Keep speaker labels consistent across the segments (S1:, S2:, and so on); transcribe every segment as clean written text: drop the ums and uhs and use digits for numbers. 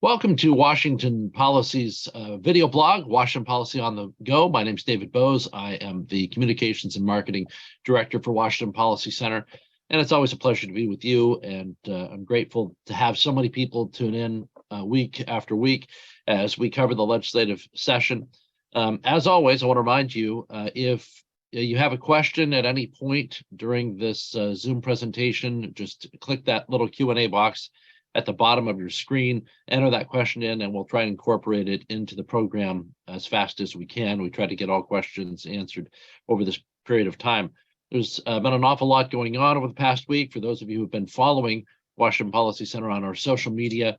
S1: Welcome to Washington Policy's video blog, Washington Policy on the Go. My name is David Bose. I am the Communications and Marketing Director for Washington Policy Center, and it's always a pleasure to be with you, and I'm grateful to have so many people tune in week after week as we cover the legislative session. As always, I want to remind you, if you have a question at any point during this Zoom presentation, just click that little Q&A box at the bottom of your screen, enter that question in, and we'll try and incorporate it into the program as fast as we can. We try to get all questions answered over this period of time. There's been an awful lot going on over the past week. For those of you who've been following Washington Policy Center on our social media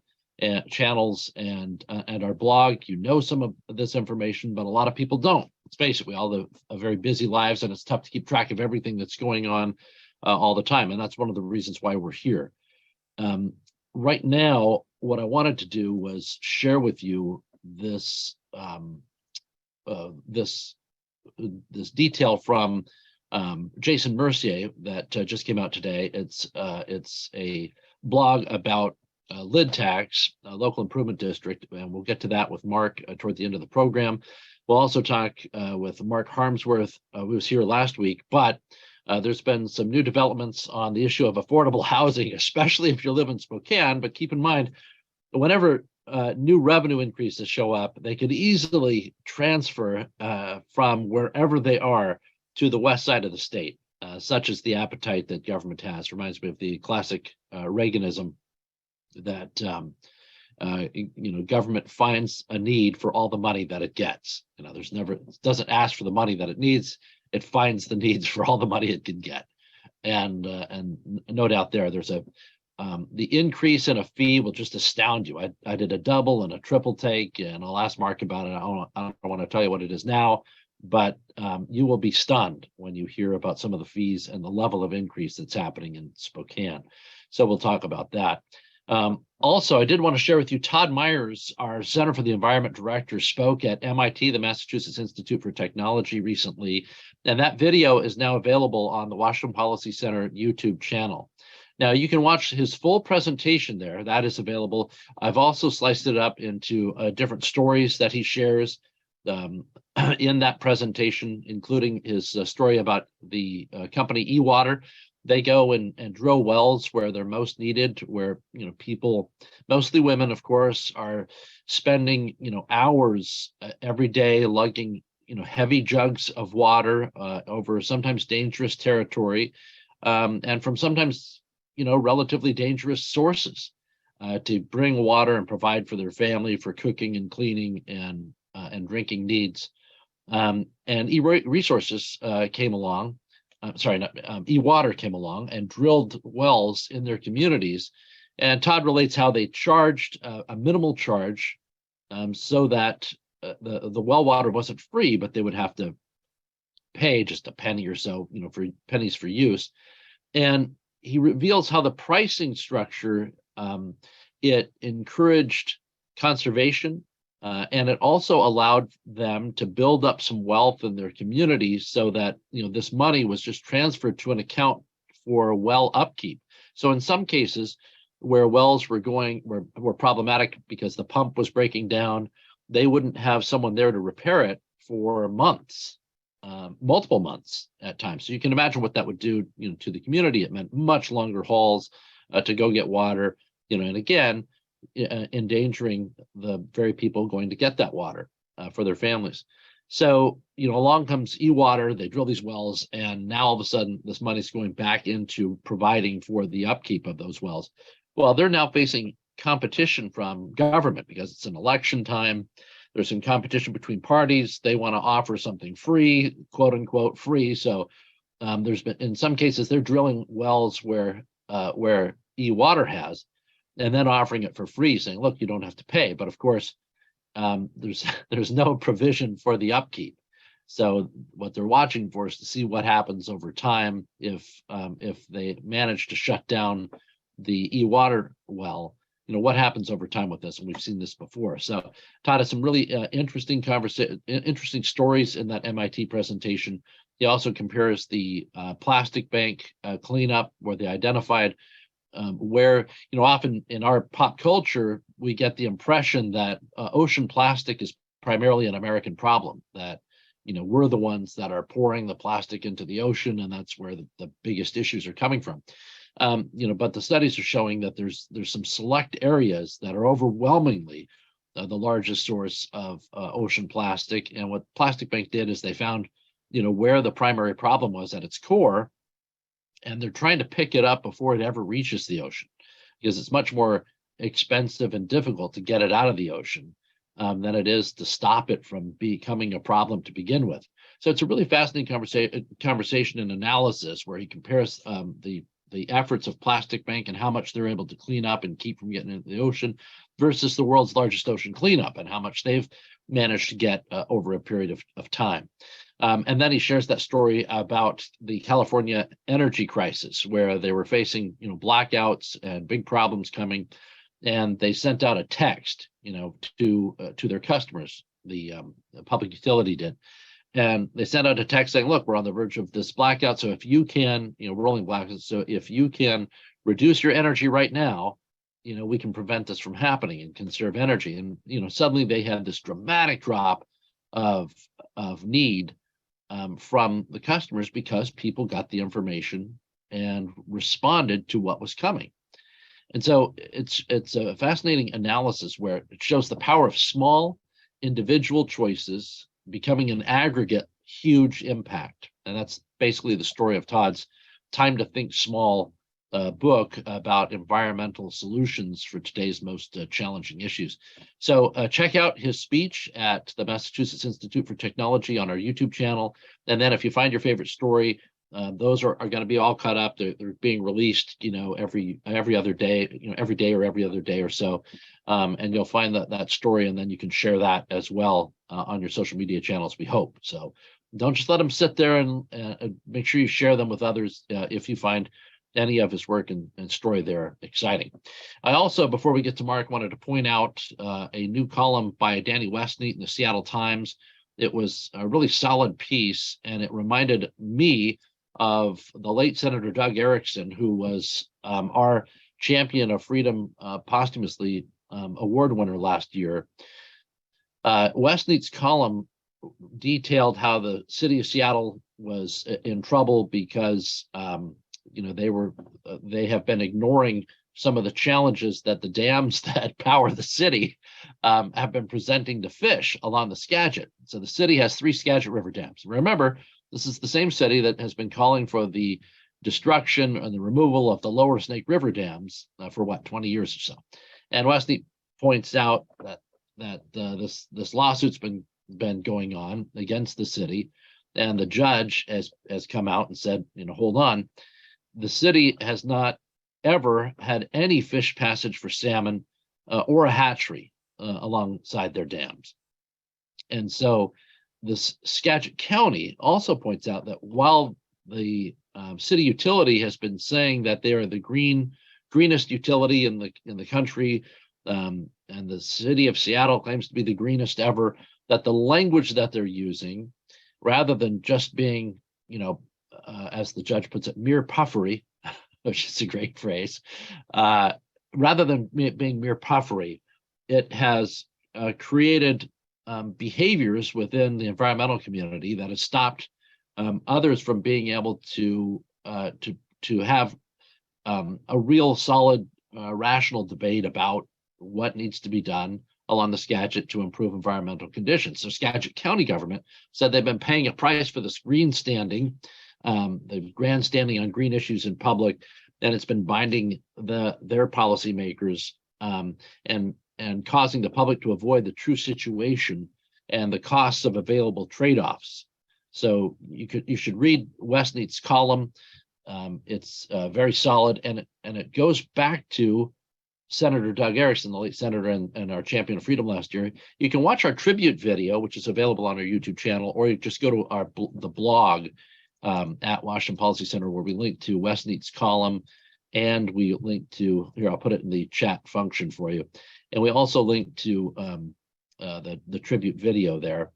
S1: channels and our blog, you know some of this information, but a lot of people don't. Let's face it, we all live very busy lives, and it's tough to keep track of everything that's going on all the time, and that's one of the reasons why we're here. Right now, what I wanted to do was share with you this this detail from Jason Mercier that just came out today. It's a blog about lid tax, local improvement district, and we'll get to that with Mark toward the end of the program. We'll also talk with Mark Harmsworth, who was here last week, but there's been some new developments on the issue of affordable housing, especially if you live in Spokane. But keep in mind, whenever new revenue increases show up, they could easily transfer from wherever they are to the west side of the state, such as the appetite that government has. Reminds me of the classic Reaganism that government finds a need for all the money that it gets. It doesn't ask for the money that it needs. It finds the needs for all the money it can get, and no doubt there's the increase in a fee will just astound you. I did a double and a triple take, and I'll ask Mark about it. I don't want to tell you what it is now, but you will be stunned when you hear about some of the fees and the level of increase that's happening in Spokane. So we'll talk about that. Also, I did want to share with you, Todd Myers, our Center for the Environment Director, spoke at MIT, the Massachusetts Institute for Technology, recently, and that video is now available on the Washington Policy Center YouTube channel. Now, you can watch his full presentation there. That is available. I've also sliced it up into different stories that he shares in that presentation, including his story about the company E-Water. They go and drill wells where they're most needed, where people, mostly women, of course, are spending hours every day lugging heavy jugs of water over sometimes dangerous territory, and from sometimes relatively dangerous sources to bring water and provide for their family for cooking and cleaning and drinking needs. And E-Resources came along. E-Water came along and drilled wells in their communities. And Todd relates how they charged a minimal charge so that the well water wasn't free, but they would have to pay just a penny or so, for pennies for use. And he reveals how the pricing structure, it encouraged conservation, and it also allowed them to build up some wealth in their community so that this money was just transferred to an account for well upkeep. So in some cases where wells were problematic because the pump was breaking down, they wouldn't have someone there to repair it for months, multiple months at times. So you can imagine what that would do to the community. It meant much longer hauls to go get water, and again, endangering the very people going to get that water for their families. So, along comes E-Water, they drill these wells, and now all of a sudden this money's going back into providing for the upkeep of those wells. Well, they're now facing competition from government because it's an election time. There's some competition between parties. They want to offer something free, quote unquote free. So there's been, in some cases, they're drilling wells where E-Water has, and then offering it for free, saying, look, you don't have to pay. But of course, there's no provision for the upkeep. So what they're watching for is to see what happens over time if they manage to shut down the E-Water well. What happens over time with this, and we've seen this before. So Todd has some really interesting stories in that MIT presentation. He also compares the plastic bank cleanup, where they identified where, often in our pop culture, we get the impression that ocean plastic is primarily an American problem, that we're the ones that are pouring the plastic into the ocean, and that's where the biggest issues are coming from. But the studies are showing that there's some select areas that are overwhelmingly the largest source of ocean plastic. And what Plastic Bank did is they found, where the primary problem was at its core, and they're trying to pick it up before it ever reaches the ocean, because it's much more expensive and difficult to get it out of the ocean than it is to stop it from becoming a problem to begin with. So it's a really fascinating conversation and analysis where he compares the efforts of Plastic Bank and how much they're able to clean up and keep from getting into the ocean versus the world's largest ocean cleanup and how much they've managed to get over a period of time. And then he shares that story about the California energy crisis, where they were facing, blackouts and big problems coming, and they sent out a text, to their customers. The public utility did, and they sent out a text saying, "Look, we're on the verge of this blackout. So if you can, rolling blackouts. So if you can reduce your energy right now, we can prevent this from happening and conserve energy." And suddenly they had this dramatic drop of need from the customers because people got the information and responded to what was coming. And so it's a fascinating analysis where it shows the power of small individual choices becoming an aggregate huge impact. And that's basically the story of Todd's Time to Think Small book about environmental solutions for today's most challenging issues. So check out his speech at the Massachusetts Institute for Technology on our YouTube channel. And then if you find your favorite story, those are going to be all cut up. They're being released, every other day, every day or every other day or so. And you'll find that story, and then you can share that as well on your social media channels, we hope. So don't just let them sit there, and make sure you share them with others if you find any of his work and story there exciting. I also, before we get to Mark, wanted to point out a new column by Danny Westneat in the Seattle Times. It was a really solid piece, and it reminded me of the late Senator Doug Erickson, who was our Champion of Freedom posthumously award winner last year. Westneat's column detailed how the city of Seattle was in trouble because they have been ignoring some of the challenges that the dams that power the city have been presenting to fish along the Skagit. So the city has 3 Skagit River dams. Remember, this is the same city that has been calling for the destruction and the removal of the lower Snake River dams for 20 years or so. And Westneat points out that this lawsuit's been going on against the city, and the judge has come out and said, hold on, the city has not ever had any fish passage for salmon or a hatchery alongside their dams. And so this Skagit County also points out that while the city utility has been saying that they are the greenest utility in the country, and the city of Seattle claims to be the greenest ever, that the language that they're using, rather than just being, as the judge puts it, mere puffery, which is a great phrase, rather than being mere puffery, it has created behaviors within the environmental community that has stopped others from being able to have a real solid rational debate about what needs to be done along the Skagit to improve environmental conditions. So Skagit County government said they've been paying a price for this grandstanding, the grandstanding on green issues in public, and it's been binding their policymakers and causing the public to avoid the true situation and the costs of available trade-offs. So you should read Westneat's column. It's very solid, and it goes back to Senator Doug Erickson, the late senator and our champion of freedom last year. You can watch our tribute video, which is available on our YouTube channel, or you just go to the blog at Washington Policy Center, where we link to Westneat's column, and we link to, here, I'll put it in the chat function for you. And we also link to the tribute video there.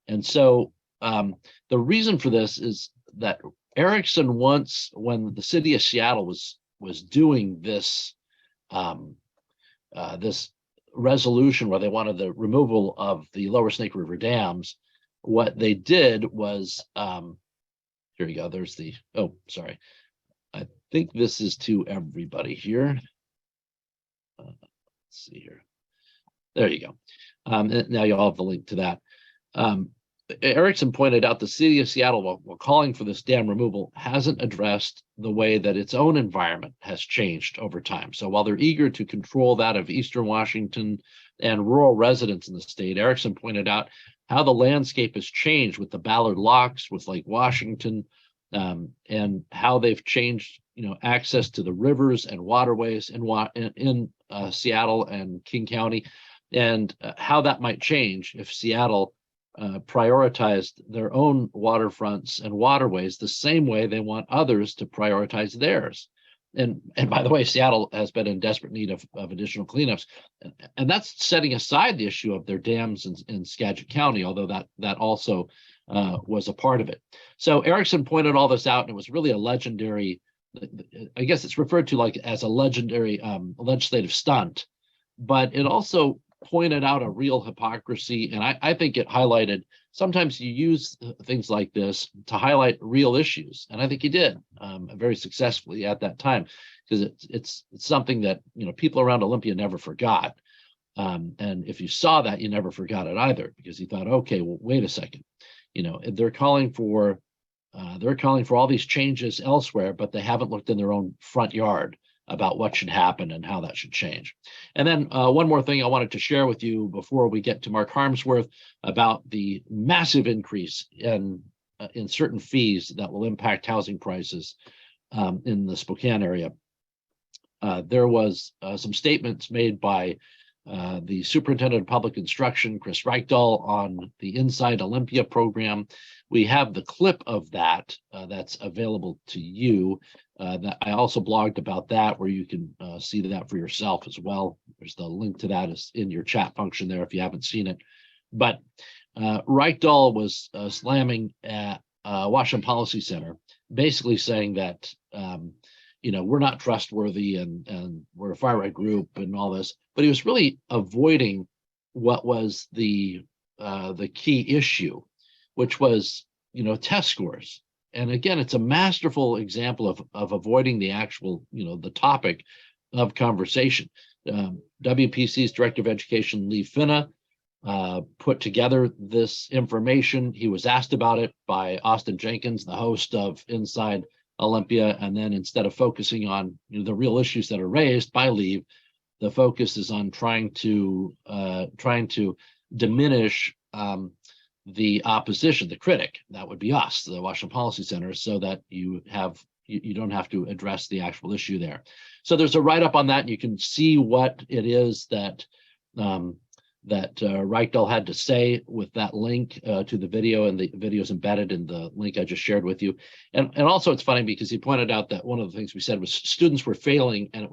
S1: And so the reason for this is that Erickson once, when the city of Seattle was doing this resolution where they wanted the removal of the lower Snake River dams, what they did was, here we go, there's the, oh, sorry. I think this is to everybody here. Let's see here. There you go. And now you all have the link to that. Erickson pointed out the city of Seattle, while calling for this dam removal, hasn't addressed the way that its own environment has changed over time. So while they're eager to control that of Eastern Washington and rural residents in the state, Erickson pointed out how the landscape has changed with the Ballard Locks, with Lake Washington, and how they've changed, access to the rivers and waterways in Seattle and King County, and how that might change if Seattle prioritized their own waterfronts and waterways the same way they want others to prioritize theirs. And by the way, Seattle has been in desperate need of additional cleanups, and that's setting aside the issue of their dams in Skagit County, although that also was a part of it. So Erickson pointed all this out, and it was really a legendary, I guess it's referred to like as a legendary legislative stunt, but it also pointed out a real hypocrisy. And I think it highlighted, sometimes you use things like this to highlight real issues. And I think he did very successfully at that time, because it's something that, people around Olympia never forgot. And if you saw that, you never forgot it either, because you thought, okay, well, wait a second, they're calling for all these changes elsewhere, but they haven't looked in their own front yard about what should happen and how that should change. And then one more thing I wanted to share with you before we get to Mark Harmsworth about the massive increase in certain fees that will impact housing prices in the Spokane area. There was some statements made by the Superintendent of Public Instruction, Chris Reichdahl, on the Inside Olympia program. We have the clip of that that's available to you. That I also blogged about that, where you can see that for yourself as well. There's the link to that is in your chat function there if you haven't seen it. But Reichdahl was slamming at Washington Policy Center, basically saying that we're not trustworthy and we're a far right group and all this. But he was really avoiding what was the key issue, which was test scores. And again, it's a masterful example of avoiding the actual, the topic of conversation. WPC's Director of Education, Lee Finna, put together this information. He was asked about it by Austin Jenkins, the host of Inside Olympia. And then instead of focusing on the real issues that are raised by Lee, the focus is on trying to diminish the opposition, the critic. That would be us, the Washington Policy Center, so that you don't have to address the actual issue there. So there's a write-up on that, and you can see what it is that Reichdahl had to say with that link to the video, and the video is embedded in the link I just shared with you. And also it's funny because he pointed out that one of the things we said was students were failing, and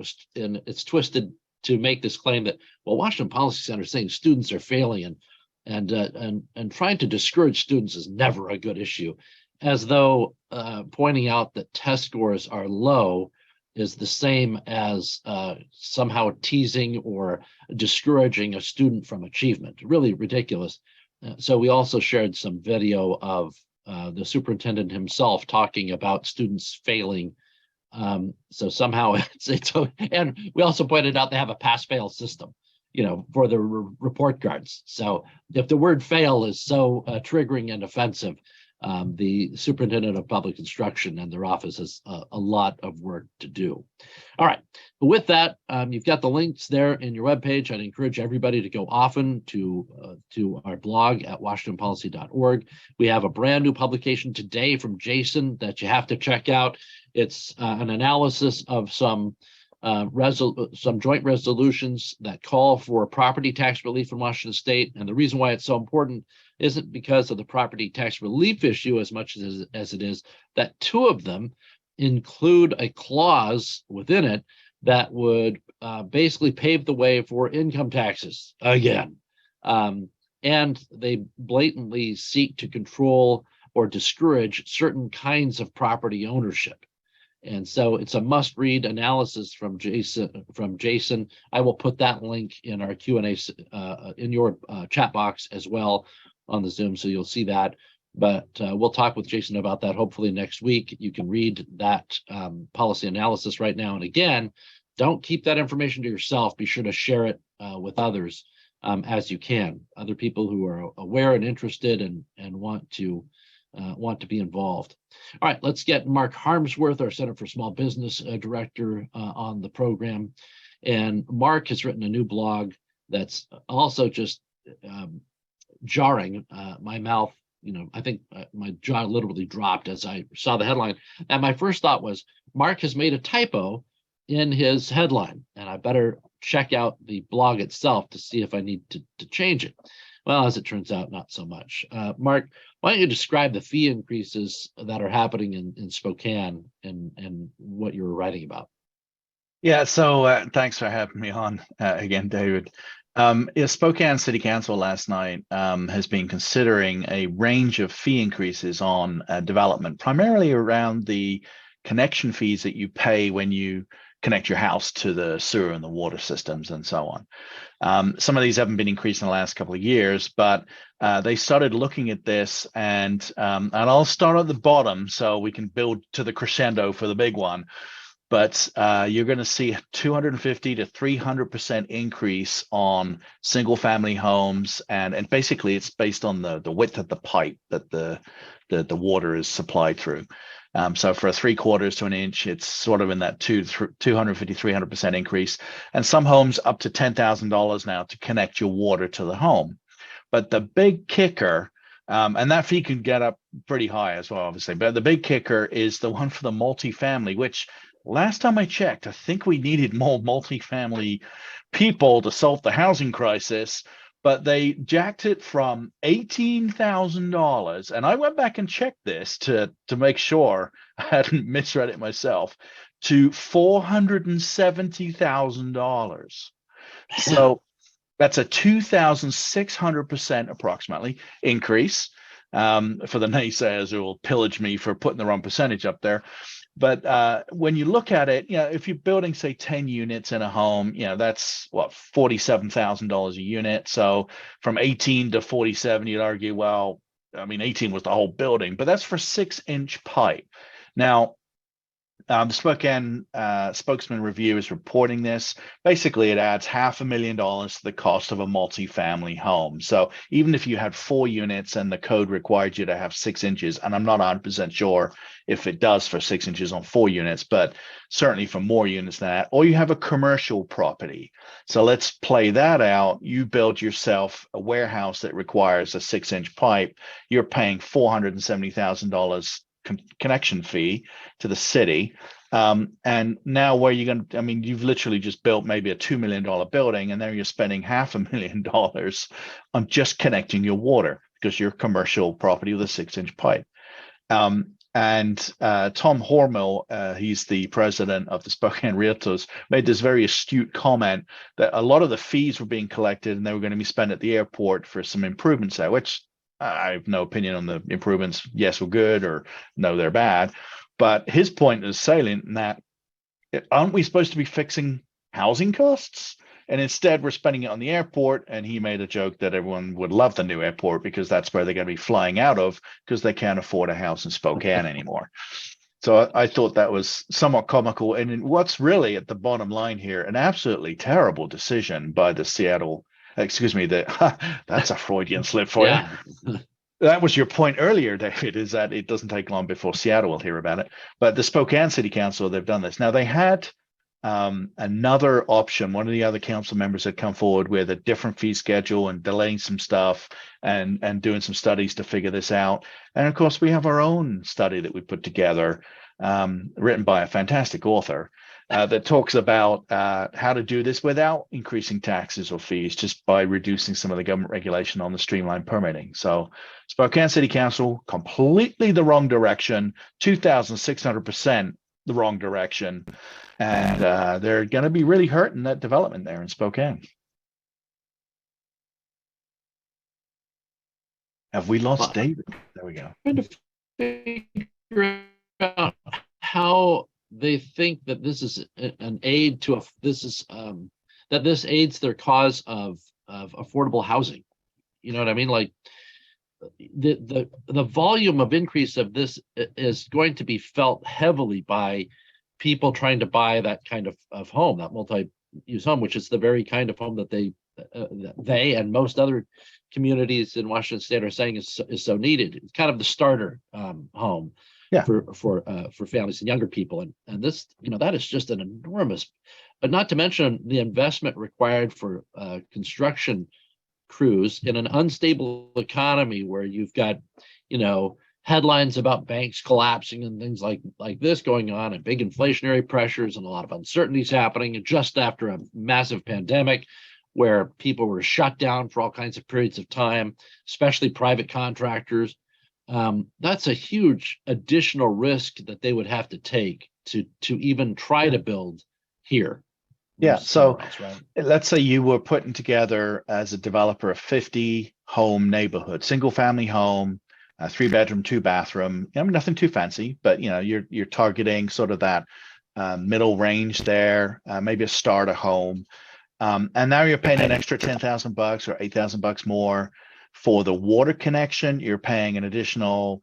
S1: it's twisted to make this claim that, well, Washington Policy Center is saying students are failing, and trying to discourage students is never a good issue, as though pointing out that test scores are low is the same as somehow teasing or discouraging a student from achievement. Really ridiculous. So we also shared some video of the superintendent himself talking about students failing. So somehow it's and we also pointed out they have a pass-fail system, for the report cards. So if the word fail is so triggering and offensive, the Superintendent of Public Instruction and their office has a lot of work to do. All right, with that, you've got the links there in your webpage. I'd encourage everybody to go often to our blog at washingtonpolicy.org. We have a brand new publication today from Jason that you have to check out. It's an analysis of some joint resolutions that call for property tax relief in Washington State. And the reason why it's so important isn't because of the property tax relief issue as much as it is that two of them include a clause within it that would basically pave the way for income taxes again. And they blatantly seek to control or discourage certain kinds of property ownership. And so it's a must-read analysis from Jason. I will put that link in our Q&A in your chat box as well on the Zoom, so you'll see that. But we'll talk with Jason about that hopefully next week. You can read that policy analysis right now. And again, don't keep that information to yourself. Be sure to share it with others as you can. Other people who are aware and interested and want to be involved. All right, let's get Mark Harmsworth, our Center for Small Business Director, on the program. And Mark has written a new blog that's also just jarring. My mouth, I think my jaw literally dropped as I saw the headline. And my first thought was, Mark has made a typo in his headline, and I better check out the blog itself to see if I need to change it. Well, as it turns out, not so much. Mark, why don't you describe the fee increases that are happening in Spokane and what you were writing about?
S2: Yeah, so thanks for having me on again, David. Spokane City Council last night has been considering a range of fee increases on development, primarily around the connection fees that you pay when you connect your house to the sewer and the water systems and so on. Some of these haven't been increased in the last couple of years, but they started looking at this, and I'll start at the bottom so we can build to the crescendo for the big one. But you're going to see 250 to 300% increase on single family homes, and basically it's based on the width of the pipe that the water is supplied through. So for a 3/4 to an inch, it's sort of in that 250, 300% increase. And some homes up to $10,000 now to connect your water to the home. But the big kicker, and that fee can get up pretty high as well, obviously, but the big kicker is the one for the multifamily, which last time I checked, I think we needed more multifamily people to solve the housing crisis. But they jacked it from $18,000, and I went back and checked this to make sure I hadn't misread it myself, to $470,000. So that's a 2,600% approximately increase for the naysayers who will pillage me for putting the wrong percentage up there. But when you look at it, if you're building, say, 10 units in a home, that's what, $47,000 a unit. So from 18 to 47, you'd argue, well, I mean, 18 was the whole building, but that's for 6-inch pipe. Now, the Spokane Spokesman Review is reporting this. Basically, it adds $500,000 to the cost of a multifamily home. So even if you had 4 units and the code required you to have 6 inches, and I'm not 100% sure if it does for 6 inches on 4 units, but certainly for more units than that, or you have a commercial property. So let's play that out. You build yourself a warehouse that requires a 6-inch pipe. You're paying $470,000 connection fee to the city. And now where you're going to, I mean, you've literally just built maybe a $2 million building, and then you're spending $500,000 on just connecting your water because you're a commercial property with a 6-inch pipe. And Tom Hormel, he's the president of the Spokane Realtors, made this very astute comment that a lot of the fees were being collected and they were going to be spent at the airport for some improvements there, which I have no opinion on the improvements. Yes, we're good, or no, they're bad. But his point is salient in that, aren't we supposed to be fixing housing costs? And instead, we're spending it on the airport. And he made a joke that everyone would love the new airport because that's where they're going to be flying out of because they can't afford a house in Spokane anymore. So I thought that was somewhat comical. And what's really at the bottom line here, an absolutely terrible decision by the Seattle. Excuse me, that's a Freudian slip for you. That was your point earlier, David, is that it doesn't take long before Seattle will hear about it. But the Spokane City Council, they've done this. Now, they had another option. One of the other council members had come forward with a different fee schedule and delaying some stuff and doing some studies to figure this out. And of course, we have our own study that we put together, written by a fantastic author, that talks about how to do this without increasing taxes or fees, just by reducing some of the government regulation on the streamlined permitting. So Spokane City Council, completely the wrong direction, 2,600% the wrong direction. And they're going to be really hurting that development there in Spokane. Have we lost David? There we go.
S1: Trying to figure out how they think that this is an aid to that this aids their cause of affordable housing. You know what I mean? Like the volume of increase of this is going to be felt heavily by people trying to buy that kind of home, that multi-use home, which is the very kind of home that they and most other communities in Washington State are saying is so needed. It's kind of the starter home for families and younger people, and this, that is just an enormous, but not to mention the investment required for construction crews in an unstable economy where you've got, headlines about banks collapsing and things like this going on, and big inflationary pressures and a lot of uncertainties happening just after a massive pandemic where people were shut down for all kinds of periods of time, especially private contractors. That's a huge additional risk that they would have to take to even try to build here.
S2: Yeah. So
S1: else, right?
S2: let's say you were putting together as a developer a 50 home neighborhood, single family home, 3-bedroom, 2-bathroom. Nothing too fancy, but you're targeting sort of that middle range there, maybe a starter home. And now you're paying an extra $10,000 or $8,000 more for the water connection. You're paying an additional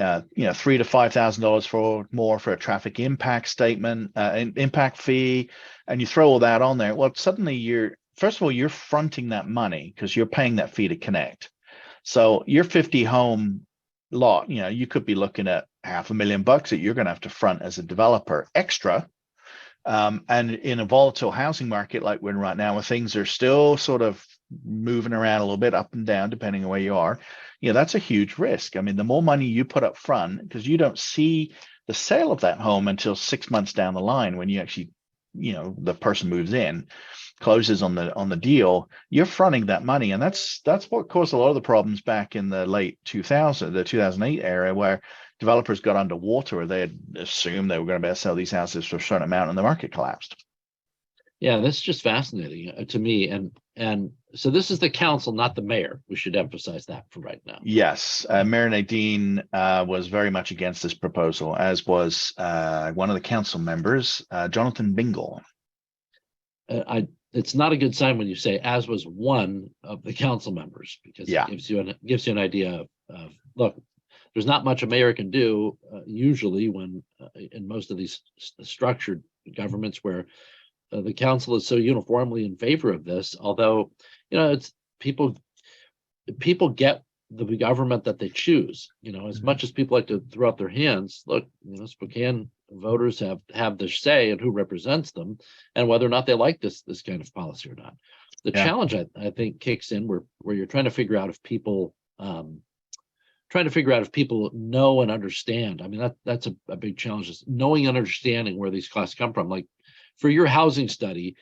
S2: $3,000 to $5,000 more for a traffic impact statement, impact fee, and you throw all that on there. Well, suddenly first of all, you're fronting that money because you're paying that fee to connect. So your 50 home lot, you could be looking at $500,000 that you're going to have to front as a developer extra. And in a volatile housing market like we're in right now, where things are still sort of moving around a little bit up and down, depending on where you are, that's a huge risk. I mean, the more money you put up front, because you don't see the sale of that home until 6 months down the line when you actually, the person moves in, closes on the deal, you're fronting that money. And that's what caused a lot of the problems back in the late 2008 era, where developers got underwater, or they had assumed they were going to be able to sell these houses for a certain amount and the market collapsed.
S1: Yeah, that's just fascinating to me. And so this is the council, not the mayor. We should emphasize that for right now.
S2: Yes, Mayor Nadine was very much against this proposal, as was one of the council members, Jonathan Bingle.
S1: It's not a good sign when you say as was one of the council members, because it gives you an idea of look, there's not much a mayor can do usually when in most of these structured governments where the council is so uniformly in favor of this. Although, it's people get the government that they choose. As much as people like to throw out their hands, look, Spokane voters have the say in who represents them and whether or not they like this kind of policy or not. The challenge I think kicks in where you're trying to figure out if people know and understand. I mean, that's a big challenge, is knowing and understanding where these costs come from. Like for your housing study,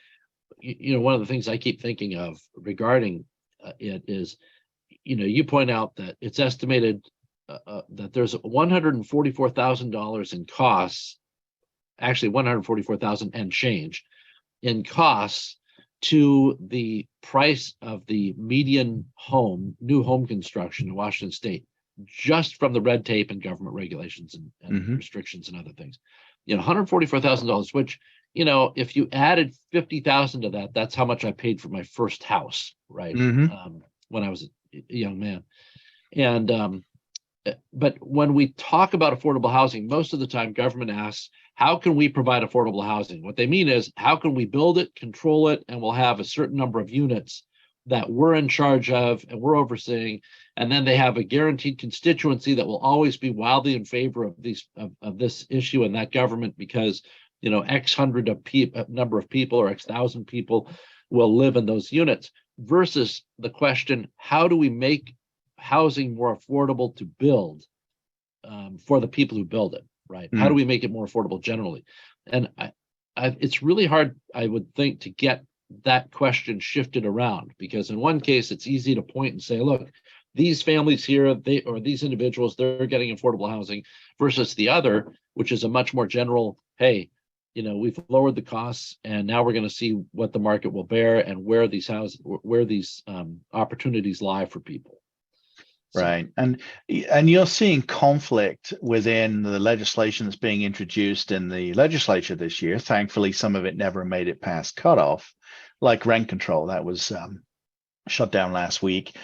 S1: one of the things I keep thinking of regarding it is, you point out that it's estimated that there's $144,000 in costs, actually $144,000 and change in costs to the price of the median new home construction in Washington State, just from the red tape and government regulations and restrictions and other things. $144,000, which, if you added 50,000 to that, that's how much I paid for my first house, right? When I was a young man. And but when we talk about affordable housing, most of the time government asks, how can we provide affordable housing? What they mean is, how can we build it, control it, and we'll have a certain number of units that we're in charge of and we're overseeing, and then they have a guaranteed constituency that will always be wildly in favor of this issue and that government, because X hundred of number of people or X thousand people will live in those units, versus the question, how do we make housing more affordable to build for the people who build it, right? How do we make it more affordable generally? And it's really hard, I would think, to get that question shifted around, because in one case it's easy to point and say, look, these families here, these individuals, they're getting affordable housing, versus the other, which is a much more general, hey, we've lowered the costs and now we're going to see what the market will bear and where these opportunities lie for people. So,
S2: Right. And you're seeing conflict within the legislation that's being introduced in the legislature this year. Thankfully, some of it never made it past cutoff, like rent control that was shut down last week,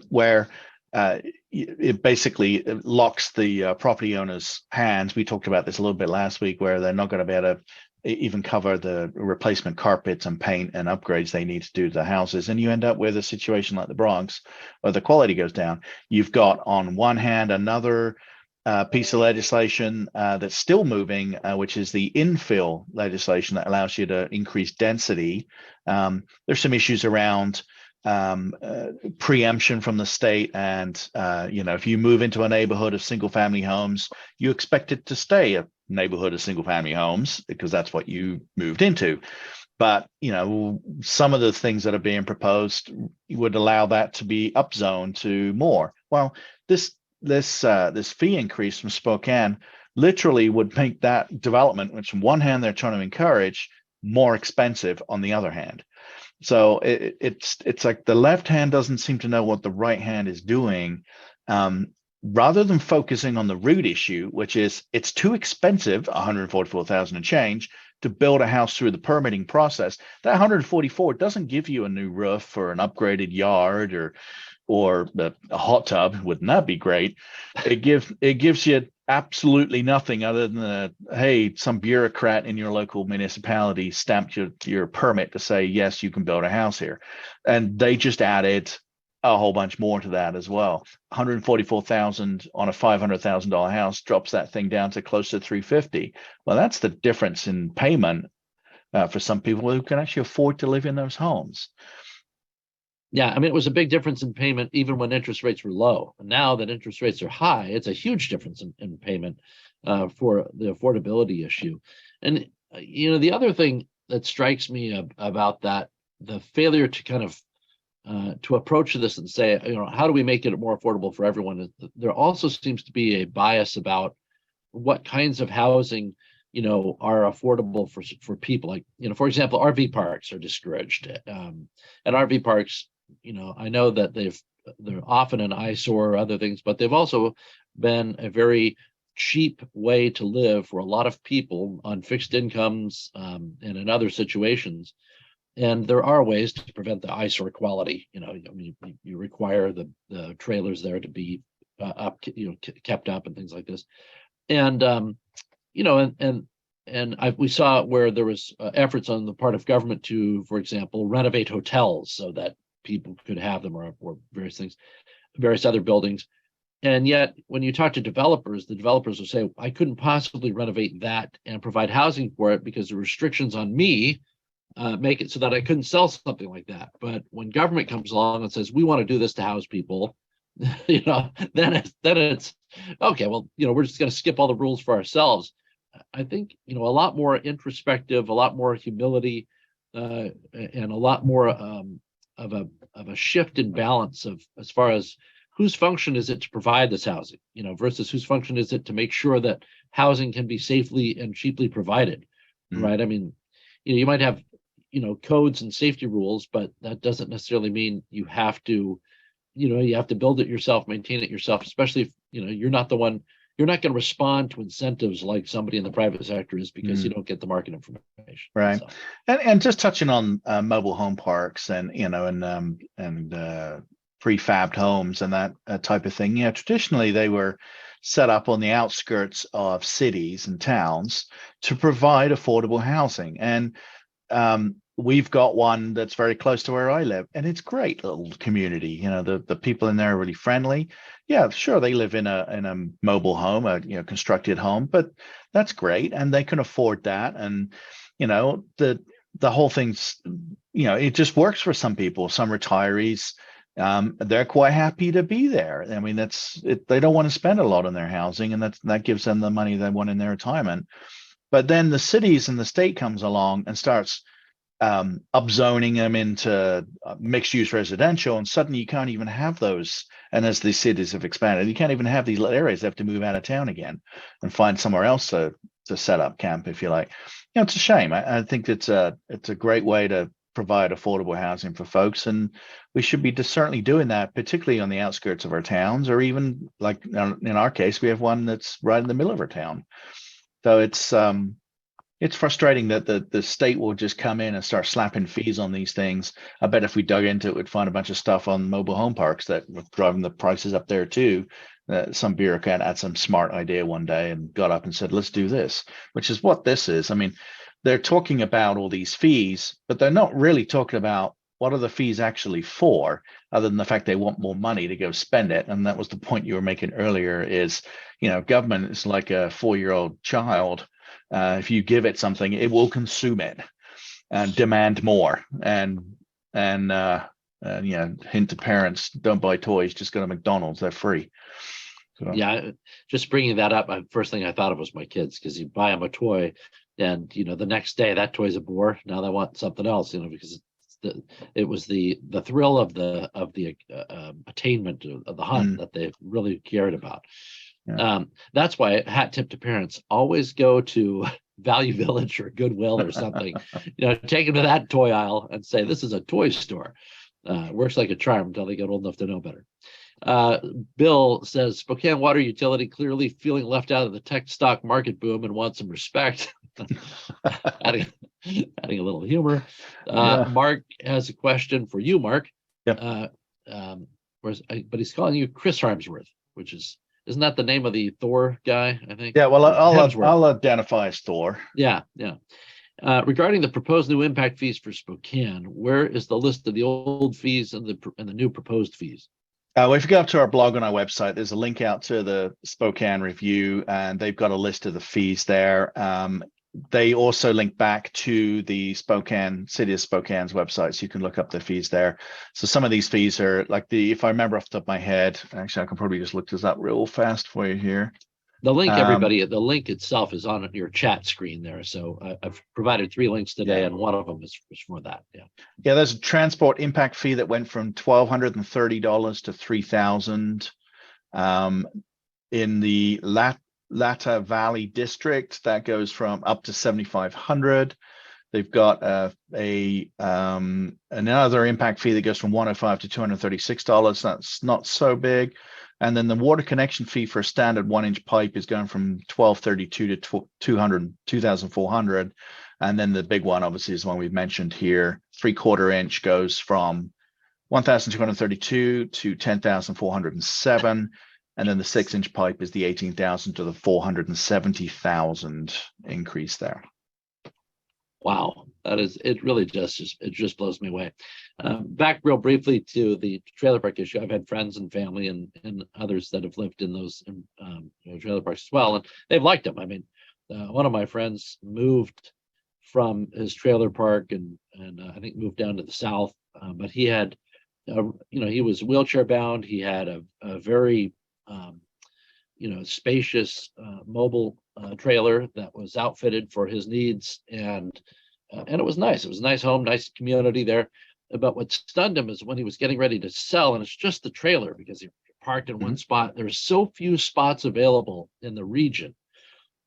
S2: where it basically locks the property owner's hands. We talked about this a little bit last week, where they're not going to be able to even cover the replacement carpets and paint and upgrades they need to do to the houses. And you end up with a situation like the Bronx, where the quality goes down. You've got on one hand another piece of legislation that's still moving, which is the infill legislation that allows you to increase density. There's some issues around preemption from the state, and if you move into a neighborhood of single family homes, you expect it to stay a neighborhood of single family homes because that's what you moved into. But some of the things that are being proposed would allow that to be upzoned to more. Well, this fee increase from Spokane literally would make that development, which on one hand they're trying to encourage, more expensive on the other hand. So it's like the left hand doesn't seem to know what the right hand is doing. Rather than focusing on the root issue, which is it's too expensive, 144,000 and change, to build a house through the permitting process. That 144 doesn't give you a new roof or an upgraded yard or a hot tub. Wouldn't that be great? It gives you absolutely nothing other than hey, some bureaucrat in your local municipality stamped your permit to say yes, you can build a house here, and they just added a whole bunch more to that as well. 144,000 on a $500,000 house drops that thing down to close to 350. Well, that's the difference in payment for some people who can actually afford to live in those homes.
S1: Yeah, I mean, it was a big difference in payment even when interest rates were low. And now that interest rates are high, it's a huge difference in payment for the affordability issue. And the other thing that strikes me about that, the failure to kind of to approach this and say, how do we make it more affordable for everyone? There also seems to be a bias about what kinds of housing, are affordable for people. Like, for example, RV parks are discouraged, and RV parks, I know that they're often an eyesore or other things, but they've also been a very cheap way to live for a lot of people on fixed incomes and in other situations. And there are ways to prevent the eyesore quality. You require the trailers there to be kept up and things like this. And we saw where there was efforts on the part of government to, for example, renovate hotels so that people could have them, or various things, various other buildings. And yet, when you talk to developers, the developers will say, I couldn't possibly renovate that and provide housing for it because the restrictions on me make it so that I couldn't sell something like that. But when government comes along and says, we want to do this to house people, then it's okay, well, we're just going to skip all the rules for ourselves. I think, a lot more introspective, a lot more humility, and a lot more of a shift in balance of as far as whose function is it to provide this housing, versus whose function is it to make sure that housing can be safely and cheaply provided, right? I mean, you might have codes and safety rules, but that doesn't necessarily mean you have to build it yourself, maintain it yourself, especially if you're not the one. You're not going to respond to incentives like somebody in the private sector is, because you don't get the market information.
S2: Right.
S1: So.
S2: And just touching on mobile home parks and prefabbed homes and that type of thing. Traditionally they were set up on the outskirts of cities and towns to provide affordable housing. And we've got one that's very close to where I live, and it's a great little community. The people in there are really friendly. Yeah, sure, they live in a mobile home, a constructed home, but that's great, and they can afford that. And the whole thing's it just works for some people. Some retirees, they're quite happy to be there. I mean, that's it. They don't want to spend a lot on their housing, and that gives them the money they want in their retirement. But then the cities and the state comes along and starts upzoning them into mixed use residential, and suddenly you can't even have those. And as the cities have expanded, you can't even have these areas. They have to move out of town again and find somewhere else to set up camp, if you like. It's a shame. I think it's a great way to provide affordable housing for folks, and we should be certainly doing that, particularly on the outskirts of our towns, or even like in our case, we have one that's right in the middle of our town. So it's frustrating that the state will just come in and start slapping fees on these things. I bet if we dug into it, we'd find a bunch of stuff on mobile home parks that were driving the prices up there too. Some bureaucrat had some smart idea one day and got up and said, let's do this, which is what this is. I mean, they're talking about all these fees, but they're not really talking about what are the fees actually for, other than the fact they want more money to go spend it. And that was the point you were making earlier is, government is like a 4-year-old child. If you give it something, it will consume it and demand more. And hint to parents, don't buy toys, just go to McDonald's, they're free. So.
S1: Yeah, just bringing that up, first thing I thought of was my kids, because you buy them a toy and the next day that toy's a bore. Now they want something else, because it was the thrill of the attainment of the hunt that they really cared about. Yeah. That's why, hat tip to parents, always go to Value Village or Goodwill or something, take them to that toy aisle and say, this is a toy store. Works like a charm until they get old enough to know better. Bill says, Spokane Water Utility clearly feeling left out of the tech stock market boom and wants some respect. adding a little humor. Mark has a question for you, Mark.
S2: Yeah.
S1: But he's calling you Chris Harmsworth, which isn't that the name of the Thor guy, I think?
S2: Yeah, well, I'll identify as Thor.
S1: Yeah. Regarding the proposed new impact fees for Spokane, where is the list of the old fees and the new proposed fees?
S2: Well, if you go up to our blog on our website, there's a link out to the Spokane review, and they've got a list of the fees there. They also link back to the City of Spokane's website, so you can look up the fees there. So some of these fees are like if I remember off the top of my head, actually, I can probably just look this up real fast for you here.
S1: The link, everybody, the link itself is on your chat screen there. So I've provided 3 links today, and one of them is for that.
S2: Yeah, there's a transport impact fee that went from $1,230 to $3,000. In the Latta Valley District, that goes from up to $7,500. They've got another impact fee that goes from $105 to $236. That's not so big. And then the water connection fee for a standard 1-inch pipe is going from $1,232 to $2,400. And then the big one, obviously, is the one we've mentioned here. 3/4 inch goes from $1,232 to $10,407. And then the 6-inch pipe is the $18,000 to the $470,000 increase there.
S1: Wow, it really just blows me away. Back real briefly to the trailer park issue. I've had friends and family and others that have lived in those trailer parks as well, and they've liked them. I mean, one of my friends moved from his trailer park and I think moved down to the south, but he had, he was wheelchair bound. He had a very spacious mobile trailer that was outfitted for his needs, and it was nice. It was a nice home, nice community there. But what stunned him is when he was getting ready to sell, and it's just the trailer because he parked in one spot. There's so few spots available in the region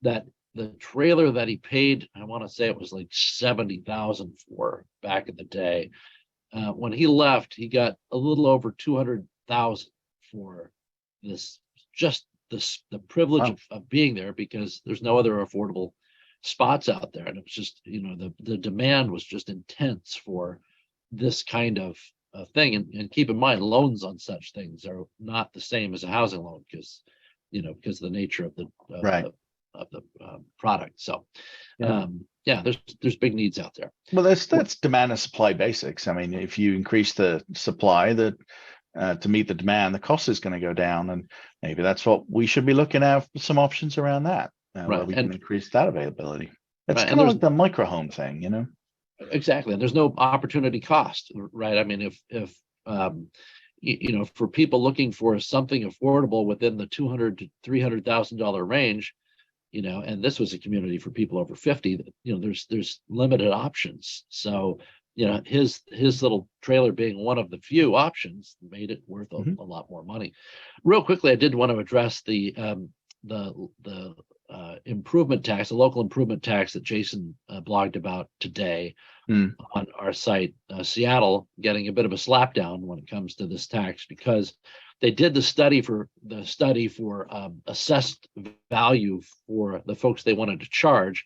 S1: that the trailer that he paid, I want to say it was like $70,000 for back in the day. When he left, he got a little over $200,000 for the privilege of being there, because there's no other affordable spots out there. And it was just, the demand was just intense for this kind of thing. And keep in mind, loans on such things are not the same as a housing loan because of the nature of the product. So there's big needs out there.
S2: Well, that's demand and supply basics. I mean, if you increase the supply, to meet the demand, the cost is going to go down, and maybe that's what we should be looking at, some options around that, where we can increase that availability. It's kind of like the micro home thing,
S1: Exactly. And there's no opportunity cost, right? I mean, if for people looking for something affordable within the $200,000 to $300,000 range, and this was a community for people over 50, there's limited options. So his little trailer being one of the few options made it worth a lot more money. Real quickly, I did want to address the improvement tax, a local improvement tax that Jason blogged about today on our site. Seattle getting a bit of a slapdown when it comes to this tax, because they did the study for assessed value for the folks they wanted to charge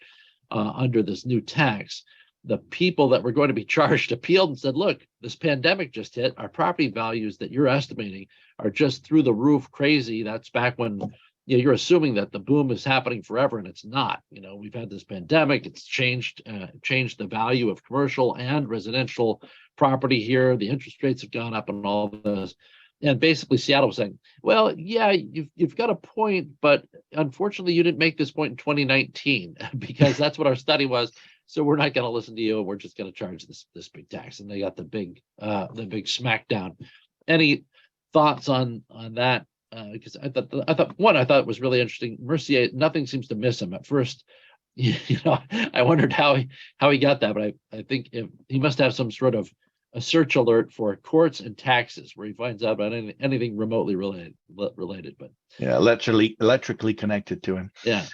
S1: under this new tax. The people that were going to be charged appealed and said, look, this pandemic just hit. Our property values that you're estimating are just through the roof crazy. That's back when you're assuming that the boom is happening forever, and it's not. We've had this pandemic. It's changed the value of commercial and residential property here. The interest rates have gone up and all this. And basically Seattle was saying, well, yeah, you've got a point, but unfortunately you didn't make this point in 2019 because that's what our study was. So we're not going to listen to you. We're just going to charge this big tax. And they got the big smackdown. Any thoughts on that? Because I thought it was really interesting. Mercier, nothing seems to miss him at first. I wondered how he got that, but I think he must have some sort of a search alert for courts and taxes where he finds out about anything remotely related. But
S2: yeah, electrically connected to him.
S1: Yeah.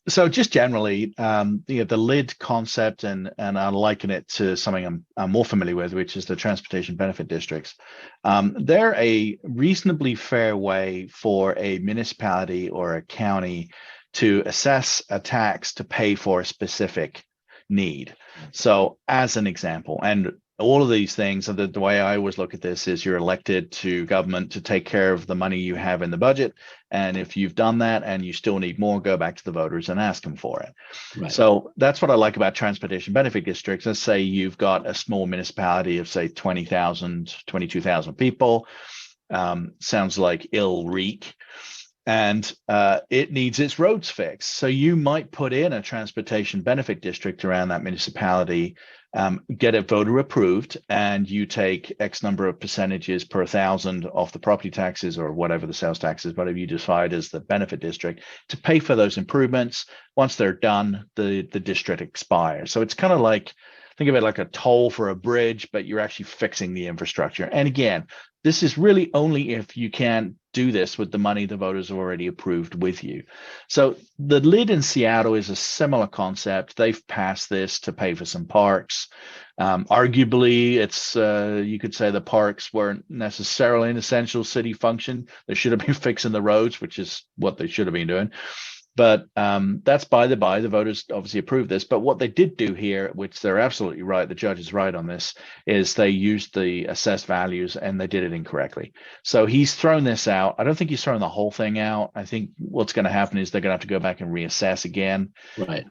S2: So just generally, the lid concept, and I liken it to something I'm more familiar with, which is the transportation benefit districts. They're a reasonably fair way for a municipality or a county to assess a tax to pay for a specific need. So as an example, and all of these things, the way I always look at this is you're elected to government to take care of the money you have in the budget. And if you've done that and you still need more, go back to the voters and ask them for it. Right. So that's what I like about transportation benefit districts. Let's say you've got a small municipality of say 20,000, 22,000 people. Sounds like ill reek. And it needs its roads fixed. So you might put in a transportation benefit district around that municipality, get it voter approved, and you take X number of percentages per 1,000 off the property taxes or whatever the sales tax is, whatever you decide as the benefit district, to pay for those improvements. Once they're done, the district expires. So it's kind of like, think of it like a toll for a bridge, but you're actually fixing the infrastructure. And again, this is really only if you can do this with the money the voters have already approved with you. So the lid in Seattle is a similar concept. They've passed this to pay for some parks. Arguably, it's you could say the parks weren't necessarily an essential city function. They should have been fixing the roads, which is what they should have been doing. But that's by the by. The voters obviously approved this. But what they did do here, which they're absolutely right, the judge is right on this, is they used the assessed values and they did it incorrectly. So he's thrown this out. I don't think he's thrown the whole thing out. I think what's going to happen is they're going to have to go back and reassess again.
S1: Right.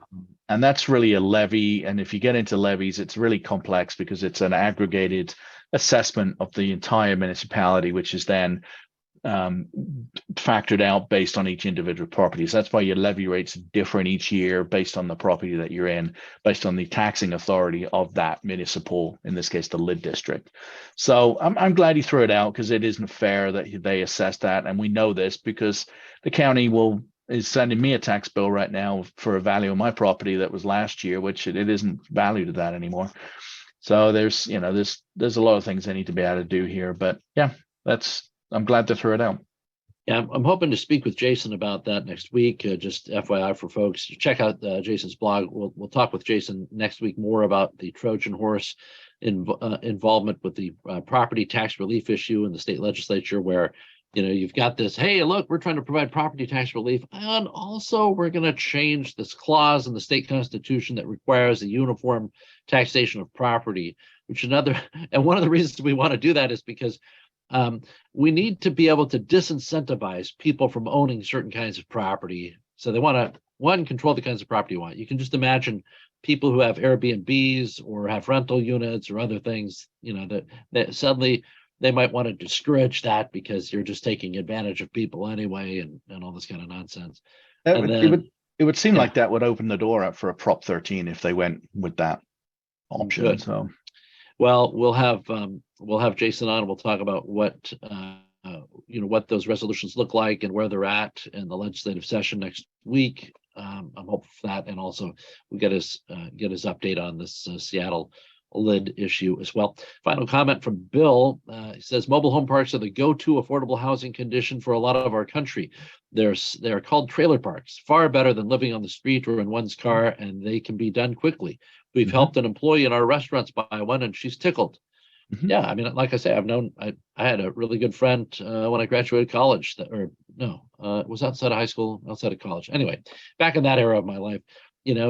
S2: And that's really a levy. And if you get into levies, it's really complex because it's an aggregated assessment of the entire municipality, which is then factored out based on each individual property. So that's why your levy rates different each year based on the property that you're in, based on the taxing authority of that municipal, in this case, the lid district. So I'm glad he threw it out because it isn't fair that they assessed that. And we know this because the county is sending me a tax bill right now for a value of my property that was last year, which it isn't valued at that anymore. So there's a lot of things they need to be able to do here. But yeah, I'm glad to throw it out.
S1: Yeah, I'm hoping to speak with Jason about that next week. Just FYI for folks, check out Jason's blog. We'll talk with Jason next week more about the Trojan horse involvement with the property tax relief issue in the state legislature, where you've got this, hey, look, we're trying to provide property tax relief, and also we're going to change this clause in the state constitution that requires a uniform taxation of property. And one of the reasons we want to do that is because we need to be able to disincentivize people from owning certain kinds of property. So they want to, control the kinds of property you want. You can just imagine people who have Airbnbs or have rental units or other things, that suddenly they might want to discourage that because you're just taking advantage of people anyway, and all this kind of nonsense.
S2: It would seem like that would open the door up for a Prop 13 if they went with that option.
S1: Good.
S2: So,
S1: well, we'll have Jason on. We'll talk about what those resolutions look like and where they're at in the legislative session next week. I'm hopeful for that, and also we get his update on this Seattle lid issue as well. Final comment from Bill. He says mobile home parks are the go-to affordable housing condition for a lot of our country. They're called trailer parks, far better than living on the street or in one's car, and they can be done quickly. We've helped an employee in our restaurants buy one, and she's tickled. Yeah, I mean, like I say, I had a really good friend when I graduated college it was outside of high school, outside of college. Anyway, back in that era of my life,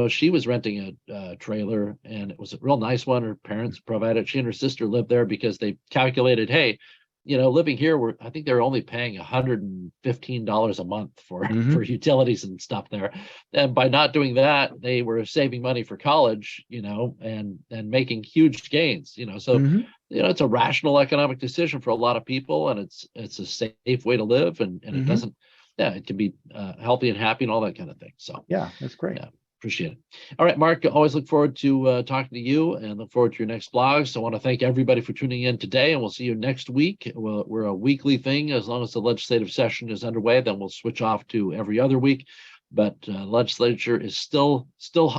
S1: she was renting a trailer, and it was a real nice one. Her parents provided. She and her sister lived there because they calculated, hey, living here, I think they're only paying $115 a month for utilities and stuff there. And by not doing that, they were saving money for college, and making huge gains, So, it's a rational economic decision for a lot of people, and it's a safe way to live, and it doesn't, it can be healthy and happy and all that kind of thing. So
S2: yeah, that's great.
S1: Yeah. Appreciate it. All right, Mark, always look forward to talking to you and look forward to your next blogs. So I want to thank everybody for tuning in today, and we'll see you next week. We're a weekly thing. As long as the legislative session is underway, then we'll switch off to every other week. But legislature is still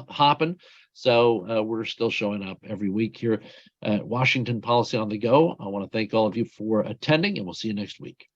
S1: hopping. So we're still showing up every week here at Washington Policy on the Go. I want to thank all of you for attending, and we'll see you next week.